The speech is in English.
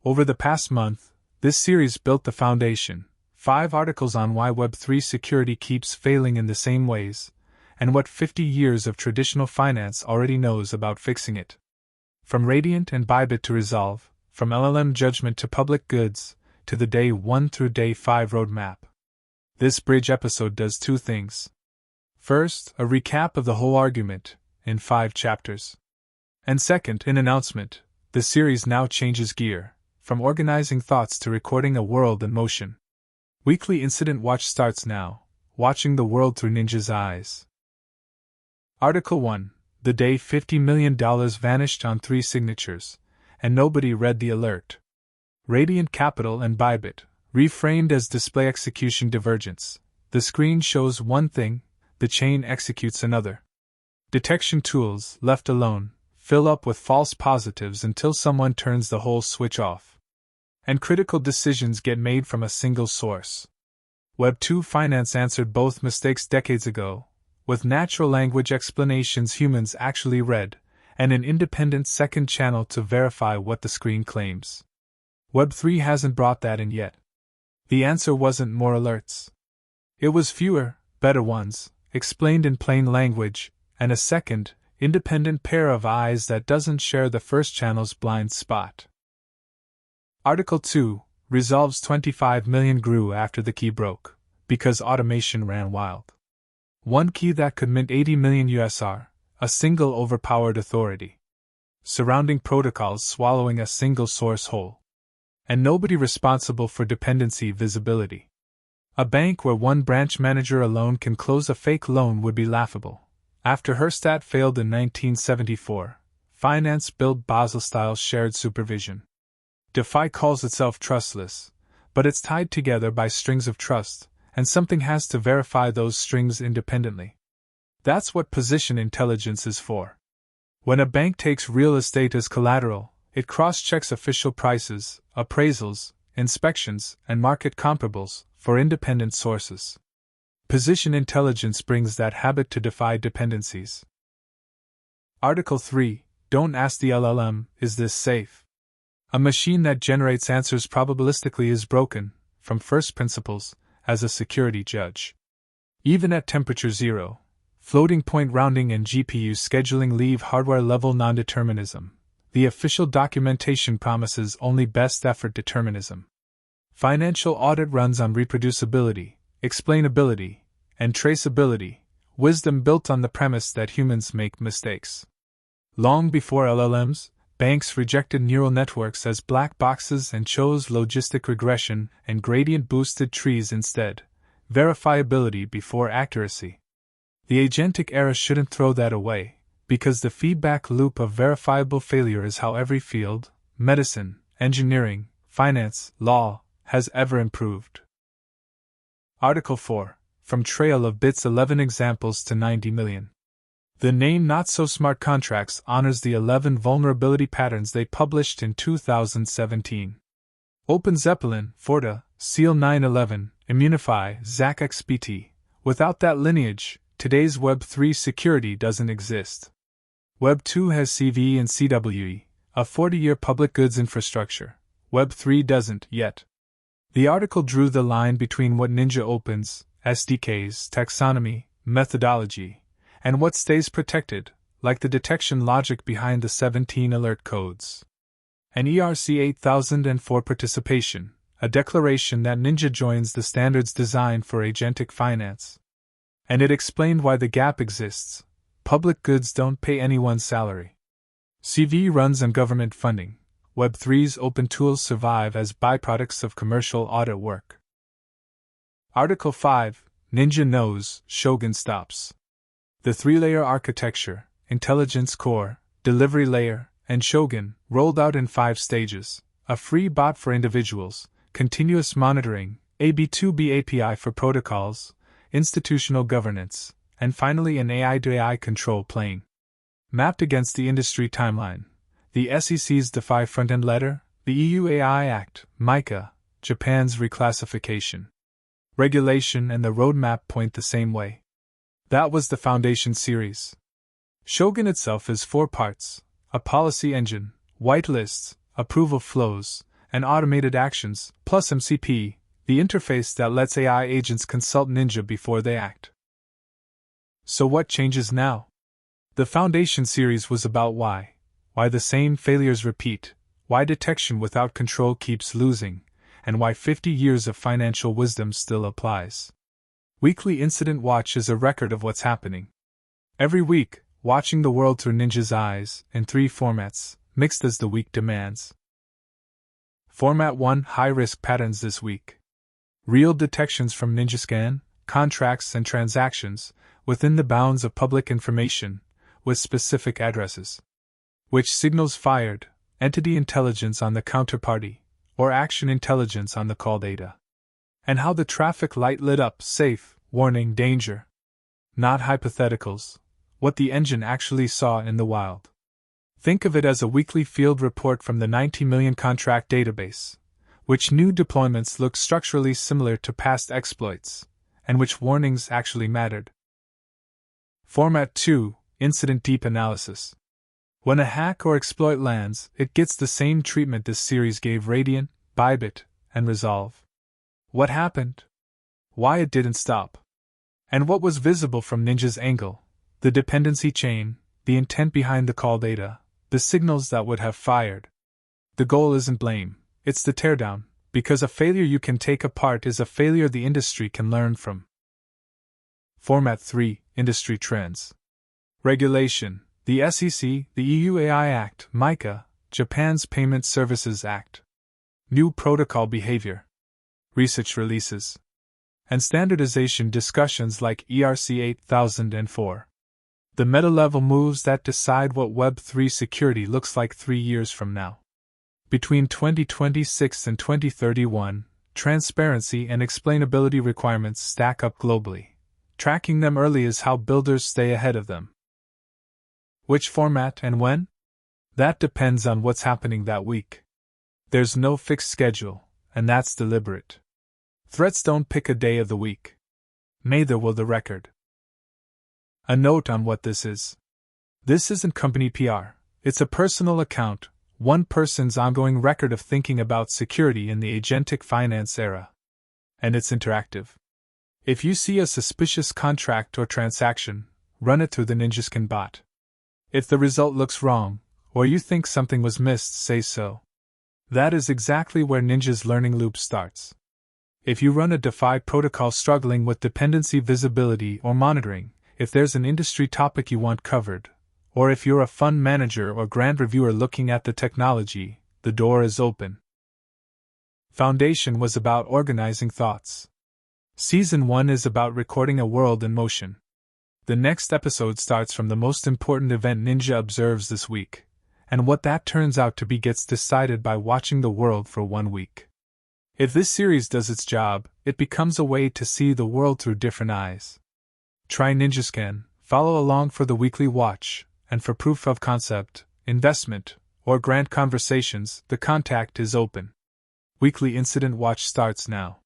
Over the past month, this series built the foundation: 5 articles on why Web3 security keeps failing in the same ways, and what 50 years of traditional finance already knows about fixing it. From Radiant and Bybit to Resolv, from LLM judgment to public goods, to the Day 1 through Day 5 roadmap. This bridge episode does 2 things. First, a recap of the whole argument, in 5 chapters. And second, an announcement: the series now changes gear, from organizing thoughts to recording a world in motion. Weekly Incident Watch starts now, watching the world through Ninja's eyes. Article 1. The day $50 million vanished on 3 signatures, and nobody read the alert. Radiant Capital and Bybit, reframed as display execution divergence. The screen shows one thing, the chain executes another. Detection tools, left alone, fill up with false positives until someone turns the whole switch off. And critical decisions get made from a single source. Web2 finance answered both mistakes decades ago, with natural language explanations humans actually read, and an independent second channel to verify what the screen claims. Web3 hasn't brought that in yet. The answer wasn't more alerts. It was fewer, better ones, explained in plain language, and a second, independent pair of eyes that doesn't share the first channel's blind spot. Article 2. Resolv's 25 million grew after the key broke, because automation ran wild. One key that could mint 80 million USR, a single overpowered authority. Surrounding protocols swallowing a single source whole. And nobody responsible for dependency visibility. A bank where one branch manager alone can close a fake loan would be laughable. After Herstat failed in 1974, finance built Basel-style shared supervision. DeFi calls itself trustless, but it's tied together by strings of trust, and something has to verify those strings independently. That's what position intelligence is for. When a bank takes real estate as collateral, it cross-checks official prices, appraisals, inspections, and market comparables for independent sources. Position intelligence brings that habit to DeFi dependencies. Article 3. Don't ask the LLM, is this safe? A machine that generates answers probabilistically is broken, from first principles, as a security judge. Even at temperature zero, floating point rounding and GPU scheduling leave hardware-level non-determinism. The official documentation promises only best effort determinism. Financial audit runs on reproducibility, explainability, and traceability, wisdom built on the premise that humans make mistakes. Long before LLMs, banks rejected neural networks as black boxes and chose logistic regression and gradient-boosted trees instead. Verifiability before accuracy. The agentic era shouldn't throw that away, because the feedback loop of verifiable failure is how every field, medicine, engineering, finance, law, has ever improved. Article 4. From Trail of Bits 11 Examples to 90 Million. The name Not So Smart Contracts honors the 11 vulnerability patterns they published in 2017. Open Zeppelin, Forta, Seal 911, Immunify, ZachXBT. Without that lineage, today's Web3 security doesn't exist. Web2 has CVE and CWE, a 40-year public goods infrastructure. Web3 doesn't, yet. The article drew the line between what Ninja opens, SDKs, taxonomy, methodology, and what stays protected, like the detection logic behind the 17 alert codes. An ERC 8004 participation, a declaration that Ninja joins the standards designed for agentic finance. And it explained why the gap exists. Public goods don't pay anyone's salary. CV runs on government funding. Web3's open tools survive as byproducts of commercial audit work. Article 5. Ninja knows, Shogun stops. The 3-layer architecture, intelligence core, delivery layer, and Shogun, rolled out in 5 stages: a free bot for individuals, continuous monitoring, AB2B API for protocols, institutional governance, and finally an AI-to-AI control plane. Mapped against the industry timeline: the SEC's DeFi front-end letter, the EU AI Act, MiCA, Japan's reclassification regulation, and the roadmap point the same way. That was the Foundation series. Shogun itself is 4 parts: a policy engine, whitelists, approval flows, and automated actions, plus MCP, the interface that lets AI agents consult Ninja before they act. So what changes now? The Foundation series was about why the same failures repeat, why detection without control keeps losing, and why 50 years of financial wisdom still applies. Weekly Incident Watch is a record of what's happening. Every week, watching the world through Ninja's eyes, in 3 formats, mixed as the week demands. Format 1: High-risk patterns this week. Real detections from NinjaScan, contracts and transactions, within the bounds of public information, with specific addresses. Which signals fired, entity intelligence on the counterparty, or action intelligence on the call data. And how the traffic light lit up: safe, warning, danger. Not hypotheticals, what the engine actually saw in the wild. Think of it as a weekly field report from the 90 million contract database, which new deployments look structurally similar to past exploits, and which warnings actually mattered. Format 2: Incident Deep Analysis. When a hack or exploit lands, it gets the same treatment this series gave Radiant, Bybit, and Resolv. What happened? Why it didn't stop? And what was visible from Ninja's angle: the dependency chain, the intent behind the call data, the signals that would have fired. The goal isn't blame, it's the teardown, because a failure you can take apart is a failure the industry can learn from. Format 3: Industry Trends. Regulation. The SEC, the EU AI Act, MiCA, Japan's Payment Services Act. New protocol behavior. Research releases. And standardization discussions like ERC 8004. The meta-level moves that decide what Web3 security looks like 3 years from now. Between 2026 and 2031, transparency and explainability requirements stack up globally. Tracking them early is how builders stay ahead of them. Which format and when? That depends on what's happening that week. There's no fixed schedule, and that's deliberate. Threats don't pick a day of the week. Neither will the record. A note on what this is. This isn't company PR, it's a personal account, one person's ongoing record of thinking about security in the agentic finance era. And it's interactive. If you see a suspicious contract or transaction, run it through the NinjaScan bot. If the result looks wrong, or you think something was missed, say so. That is exactly where Ninja's learning loop starts. If you run a DeFi protocol struggling with dependency visibility or monitoring, if there's an industry topic you want covered, or if you're a fund manager or grant reviewer looking at the technology, the door is open. Foundation was about organizing thoughts. Season 1 is about recording a world in motion. The next episode starts from the most important event Ninja observes this week, and what that turns out to be gets decided by watching the world for 1 week. If this series does its job, it becomes a way to see the world through different eyes. Try NinjaScan, follow along for the weekly watch, and for proof of concept, investment, or grant conversations, the contact is open. Weekly Incident Watch starts now.